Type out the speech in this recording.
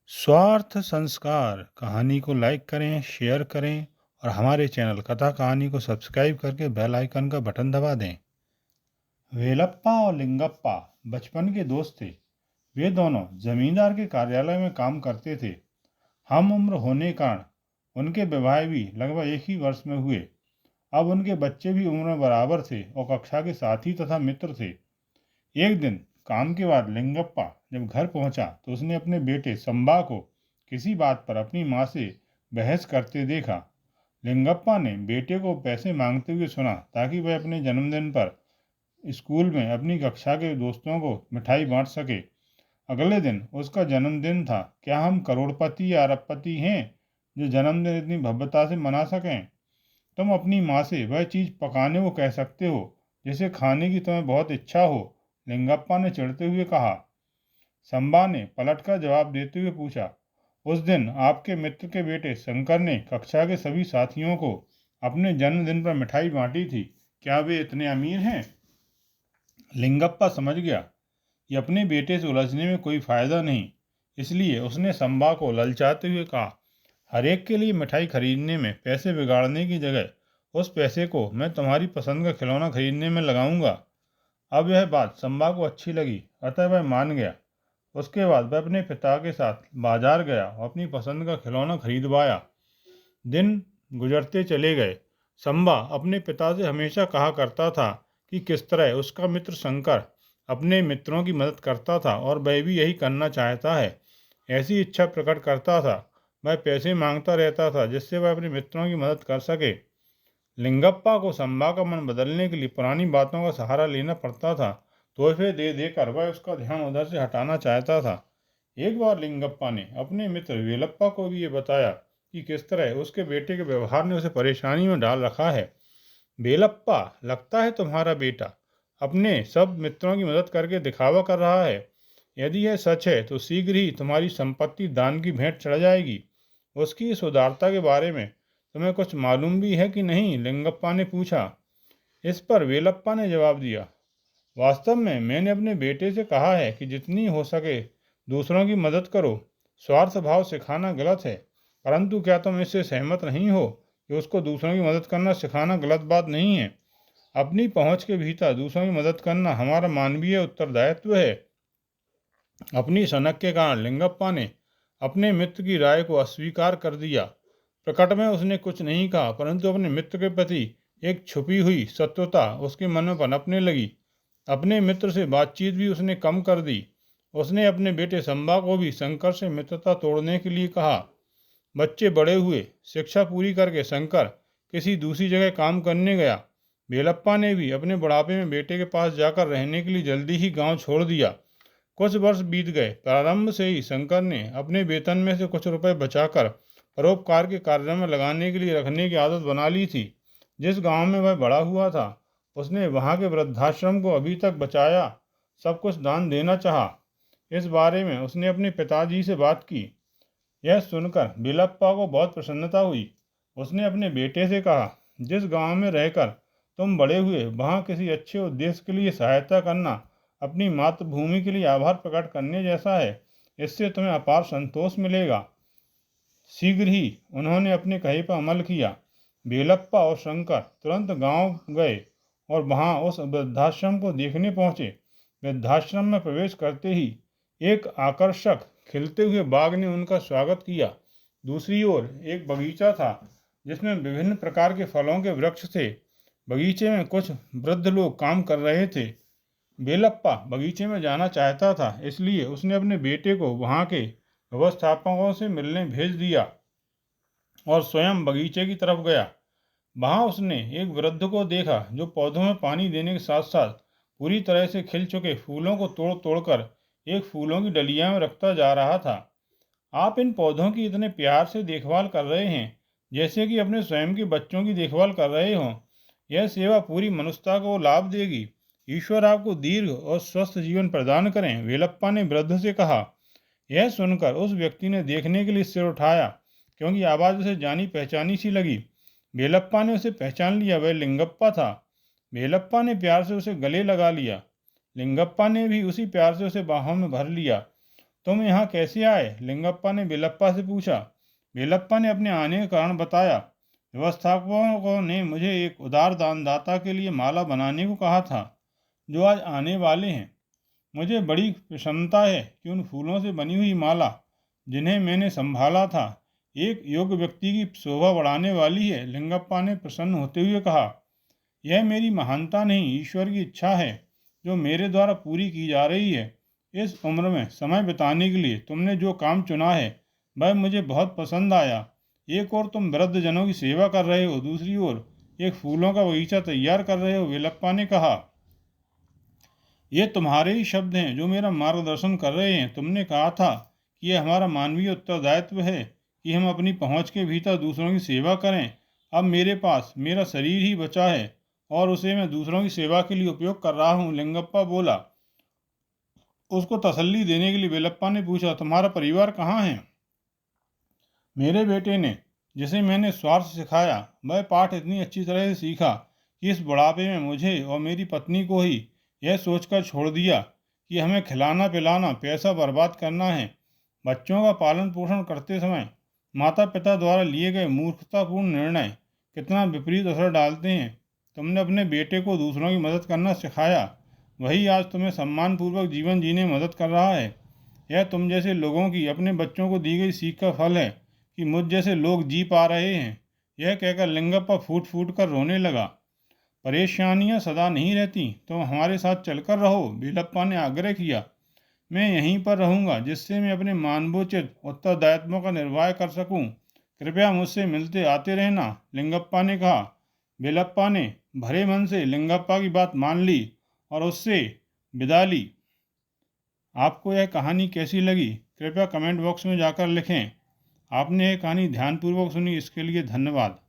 स्वार्थ संस्कार कहानी को लाइक करें, शेयर करें और हमारे चैनल कथा कहानी को सब्सक्राइब करके बेल आइकन का बटन दबा दें। वेलप्पा और लिंगप्पा बचपन के दोस्त थे। वे दोनों जमींदार के कार्यालय में काम करते थे। हम उम्र होने के कारण उनके विवाह भी लगभग एक ही वर्ष में हुए। अब उनके बच्चे भी उम्र में बराबर थे और कक्षा के साथी तथा मित्र थे। एक दिन काम के बाद लिंगप्पा जब घर पहुंचा तो उसने अपने बेटे संबा को किसी बात पर अपनी माँ से बहस करते देखा। लिंगप्पा ने बेटे को पैसे मांगते हुए सुना ताकि वह अपने जन्मदिन पर स्कूल में अपनी कक्षा के दोस्तों को मिठाई बांट सके। अगले दिन उसका जन्मदिन था। क्या हम करोड़पति या अरबपति हैं जो जन्मदिन इतनी भव्यता से मना सकें? तुम अपनी माँ से वह चीज़ पकाने को कह सकते हो जिसे खाने की तुम्हें बहुत इच्छा हो, लिंगप्पा ने चिढ़ते हुए कहा। संबा ने पलटकर जवाब देते हुए पूछा, उस दिन आपके मित्र के बेटे शंकर ने कक्षा के सभी साथियों को अपने जन्मदिन पर मिठाई बांटी थी। क्या वे इतने अमीर हैं? लिंगप्पा समझ गया कि अपने बेटे से उलझने में कोई फायदा नहीं, इसलिए उसने संबा को ललचाते हुए कहा, हर एक के लिए मिठाई खरीदने में पैसे बिगाड़ने की जगह उस पैसे को मैं तुम्हारी पसंद का खिलौना खरीदने में लगाऊंगा। अब यह बात संबा को अच्छी लगी, अतः वह मान गया। उसके बाद वह अपने पिता के साथ बाजार गया और अपनी पसंद का खिलौना खरीदवाया। दिन गुजरते चले गए। संबा अपने पिता से हमेशा कहा करता था कि किस तरह उसका मित्र शंकर अपने मित्रों की मदद करता था और वह भी यही करना चाहता है। ऐसी इच्छा प्रकट करता था। वह पैसे मांगता रहता था जिससे वह अपने मित्रों की मदद कर सके। लिंगप्पा को संबा का मन बदलने के लिए पुरानी बातों का सहारा लेना पड़ता था। तोहफे दे देकर वह उसका ध्यान उधर से हटाना चाहता था। एक बार लिंगप्पा ने अपने मित्र वेलप्पा को भी ये बताया कि किस तरह उसके बेटे के व्यवहार ने उसे परेशानी में डाल रखा है। वेलप्पा, लगता है तुम्हारा बेटा अपने सब मित्रों की मदद करके दिखावा कर रहा है। यदि यह सच है तो शीघ्र ही तुम्हारी संपत्ति दान की भेंट चढ़ जाएगी। उसकी इस उदारता के बारे में तुम्हें कुछ मालूम भी है कि नहीं? लिंगप्पा ने पूछा। इस पर वेलप्पा ने जवाब दिया, वास्तव में मैंने अपने बेटे से कहा है कि जितनी हो सके दूसरों की मदद करो। स्वार्थ भाव सिखाना गलत है, परंतु क्या तुम इससे सहमत नहीं हो कि उसको दूसरों की मदद करना सिखाना गलत बात नहीं है? अपनी पहुंच के भीतर दूसरों की मदद करना हमारा मानवीय उत्तरदायित्व है। अपनी सनक के कारण लिंगप्पा ने अपने मित्र की राय को अस्वीकार कर दिया। प्रकट में उसने कुछ नहीं कहा, परंतु अपने मित्र के प्रति एक छुपी हुई शत्रुता उसके मन में पनपने लगी। अपने मित्र से बातचीत भी उसने कम कर दी। उसने अपने बेटे संबा को भी शंकर से मित्रता तोड़ने के लिए कहा। बच्चे बड़े हुए। शिक्षा पूरी करके शंकर किसी दूसरी जगह काम करने गया। बेलप्पा ने भी अपने बुढ़ापे में बेटे के पास जाकर रहने के लिए जल्दी ही गांव छोड़ दिया। कुछ वर्ष बीत गए। प्रारंभ से ही शंकर ने अपने वेतन में से कुछ रुपए बचाकर परोपकार के कार्यों में लगाने के लिए रखने की आदत बना ली थी। जिस गांव में वह बड़ा हुआ था, उसने वहां के वृद्धाश्रम को अभी तक बचाया सब कुछ दान देना चाहा। इस बारे में उसने अपने पिताजी से बात की। यह सुनकर बिलप्पा को बहुत प्रसन्नता हुई। उसने अपने बेटे से कहा, जिस गांव में रहकर तुम बड़े हुए वहां किसी अच्छे उद्देश्य के लिए सहायता करना अपनी मातृभूमि के लिए आभार प्रकट करने जैसा है। इससे तुम्हें अपार संतोष मिलेगा। शीघ्र ही उन्होंने अपने कहे पर अमल किया। बेलप्पा और शंकर तुरंत गांव गए और वहां उस वृद्धाश्रम को देखने पहुंचे। वृद्धाश्रम में प्रवेश करते ही एक आकर्षक खिलते हुए बाग ने उनका स्वागत किया। दूसरी ओर एक बगीचा था जिसमें विभिन्न प्रकार के फलों के वृक्ष थे। बगीचे में कुछ वृद्ध लोग काम कर रहे थे। बेलप्पा बगीचे में जाना चाहता था, इसलिए उसने अपने बेटे को वहां के व्यवस्थापकों से मिलने भेज दिया और स्वयं बगीचे की तरफ गया। वहां उसने एक वृद्ध को देखा जो पौधों में पानी देने के साथ साथ पूरी तरह से खिल चुके फूलों को तोड़ तोड़कर एक फूलों की डलिया में रखता जा रहा था। आप इन पौधों की इतने प्यार से देखभाल कर रहे हैं जैसे कि अपने स्वयं के बच्चों की देखभाल कर रहे हों। यह सेवा पूरी मनुष्यता को लाभ देगी। ईश्वर आपको दीर्घ और स्वस्थ जीवन प्रदान करें, वेलप्पा ने वृद्ध से कहा। यह सुनकर उस व्यक्ति ने देखने के लिए सिर उठाया, क्योंकि आवाज़ उसे जानी पहचानी सी लगी। बेलप्पा ने उसे पहचान लिया। वह लिंगप्पा था। बेलप्पा ने प्यार से उसे गले लगा लिया। लिंगप्पा ने भी उसी प्यार से उसे बाहों में भर लिया। तुम यहाँ कैसे आए? लिंगप्पा ने बेलप्पा से पूछा। बेलप्पा ने अपने आने का कारण बताया। व्यवस्थापकों ने मुझे एक उदार दानदाता के लिए माला बनाने को कहा था, जो आज आने वाले हैं। मुझे बड़ी प्रसन्नता है कि उन फूलों से बनी हुई माला, जिन्हें मैंने संभाला था, एक योग्य व्यक्ति की शोभा बढ़ाने वाली है। लिंगप्पा ने प्रसन्न होते हुए कहा, यह मेरी महानता नहीं, ईश्वर की इच्छा है, जो मेरे द्वारा पूरी की जा रही है। इस उम्र में समय बिताने के लिए तुमने जो काम चुना है, वह मुझे बहुत पसंद आया। एक ओर तुम वृद्ध जनों की सेवा कर रहे हो, दूसरी ओर एक फूलों का बगीचा तैयार कर रहे हो। वेलप्पा ने कहा, ये तुम्हारे ही शब्द हैं जो मेरा मार्गदर्शन कर रहे हैं। तुमने कहा था कि यह हमारा मानवीय उत्तरदायित्व है कि हम अपनी पहुंच के भीतर दूसरों की सेवा करें। अब मेरे पास मेरा शरीर ही बचा है और उसे मैं दूसरों की सेवा के लिए उपयोग कर रहा हूँ। लिंगप्पा बोला। उसको तसल्ली देने के लिए वेलप्पा ने पूछा, तुम्हारा परिवार कहाँ है? मेरे बेटे ने, जिसे मैंने स्वार्थ सिखाया, वह पाठ इतनी अच्छी तरह से सीखा कि इस बुढ़ापे में मुझे और मेरी पत्नी को ही यह सोचकर छोड़ दिया कि हमें खिलाना पिलाना, पैसा बर्बाद करना है। बच्चों का पालन पोषण करते समय माता पिता द्वारा लिए गए मूर्खतापूर्ण निर्णय कितना विपरीत असर डालते हैं। तुमने अपने बेटे को दूसरों की मदद करना सिखाया, वही आज तुम्हें सम्मानपूर्वक जीवन जीने में मदद कर रहा है। यह तुम जैसे लोगों की अपने बच्चों को दी गई सीख का फल है कि मुझ जैसे लोग जी पा रहे हैं। यह कहकर लिंगप्पा फूट फूट कर रोने लगा। परेशानियां सदा नहीं रहती, तुम हमारे साथ चलकर रहो, बेलप्पा ने आग्रह किया। मैं यहीं पर रहूंगा, जिससे मैं अपने मानवोचित उत्तरदायित्वों का निर्वाह कर सकूं। कृपया मुझसे मिलते आते रहना, लिंगप्पा ने कहा। बेलप्पा ने भरे मन से लिंगप्पा की बात मान ली और उससे विदा ली। आपको यह कहानी कैसी लगी, कृपया कमेंट बॉक्स में जाकर लिखें। आपने यह कहानी ध्यानपूर्वक सुनी, इसके लिए धन्यवाद।